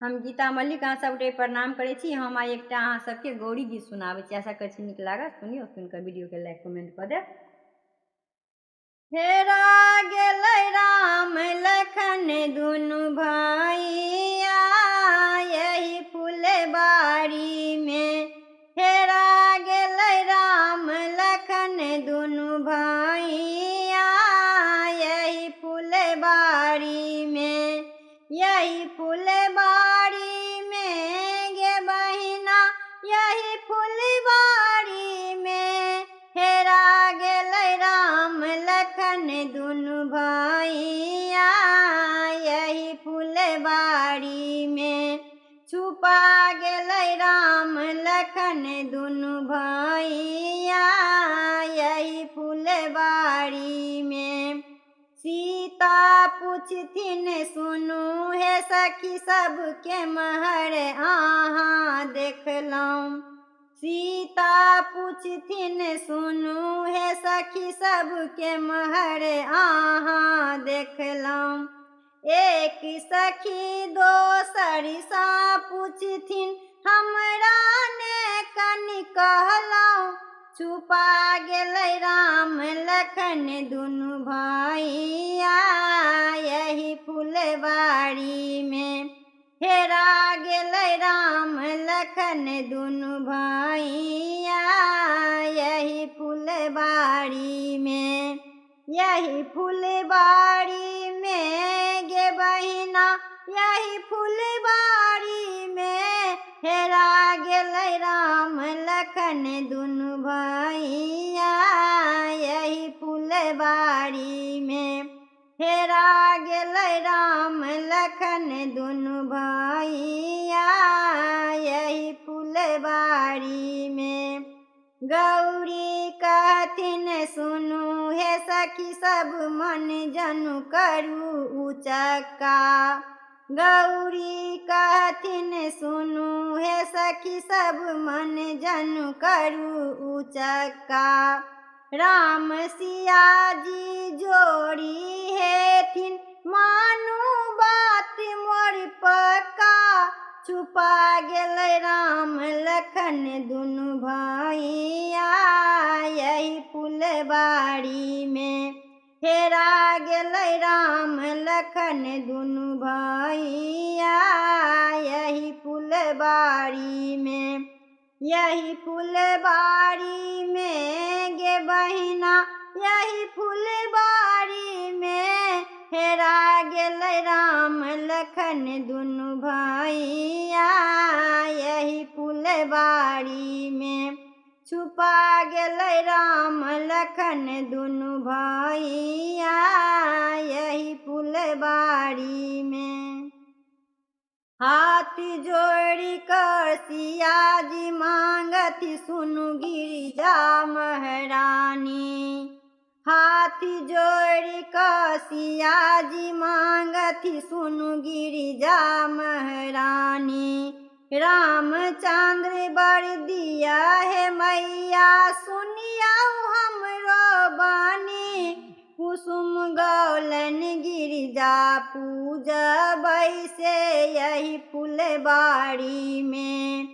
हम गीता मल्लिक अहाँ सबके प्रणाम करै छी। हम आइ एकटा अहाँ सबके गौरी गीत सुनाबै छी। आशा करै छी नीक लागत। सुनियौ, सुनिकऽ वीडियोके लाइक कमेंट कऽ देब। हेरा गेलै राम लखन दुनू भैया यही फुलबाड़ी में। हेरा गेलै राम लखन दुनू भैया यही फुलबाड़ी में। यही फुलबाड़ी में गे बहिना यही फुलबाड़ी में। हेरा गेलै राम लखन दुनू भैया यही फुलबाड़ी में। छुपा गेलै राम लखन दुनू भैया यही फुलबाड़ी में। सीता पूछथिन सुनू हे सखी सबके महर अहाँ देखलहुँ। सीता पूछथिन सुनू हे सखी सबके महर अहाँ देखलहुँ। एक सखी दोसर सा पूछथिन हमरा ने कनि कहलहुँ। छुपा गेलै राम लखन दुनू भैया यही फुलबाड़ी में। हेरा गेलै राम लखन दुनू भैया यही फुलबाड़ी में। यही फुलबाड़ी में गे बहिना यही फुलबाड़ी में। हेरा गेलै राम लखन दुनू भैया यही फुलबाड़ी में। हेरा गेलै राम लखन दुनू भैया यही फुलबाड़ी में। गौरी कहथिन सुनू हे सखी सब मन जनु करू उचक्का। गौरी कहथिन सुनू हे सखी सब मन जनु करू उचक्का। राम सिया जी जोड़ी हेथिन मानू बात मोर पक्का। छुपा गेलै राम लखन दुनू भैया यही फुलबाड़ी में। हेरा गेलै राम लखन दुनू भैया यही फुलबाड़ी में। यही फुलबाड़ी में गे बहिना यही फुलबाड़ी में। हेरा गेलै राम लखन दुनू भैया यही फुलबाड़ी में। छुपा गेलै राम लखन दुनू भैया यही फुलबाड़ी में। हाथ जोड़ी कर सिया जी मांगती सुनु गिरिजा महारानी। हाथ जोड़ी कर सिया जी मांगती सुनु गिरिजा महारानी। रामचंद्र बर दिया है मैया सुनियाऊ हमरो बानी। कुसुम गौलन गिरिजा पूजबै से यही फुलबाड़ी में।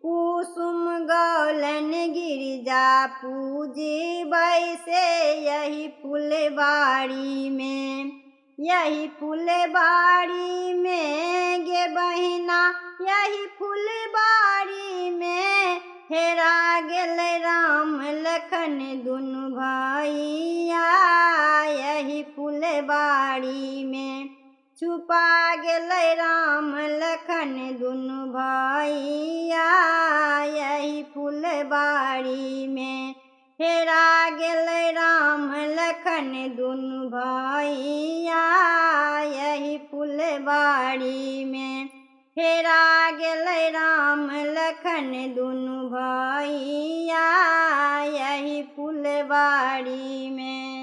कुसुम गौलन गिरिजा पूजबै से यही फुलबाड़ी में। यही फुलबाड़ी में गे बहिना यही फुलबाड़ी में। हेरा गेलै राम लखन दुनू भैया यही फुलबाड़ी में। छुपा गेलै राम लखन दुनू भैया यही फुलबाड़ी में। हेरा गेलै राम लखन दुनू भैया यही फुलबाड़ी में। हेरा गेलै राम लखन दुनू भैया यही फुलबाड़ी में।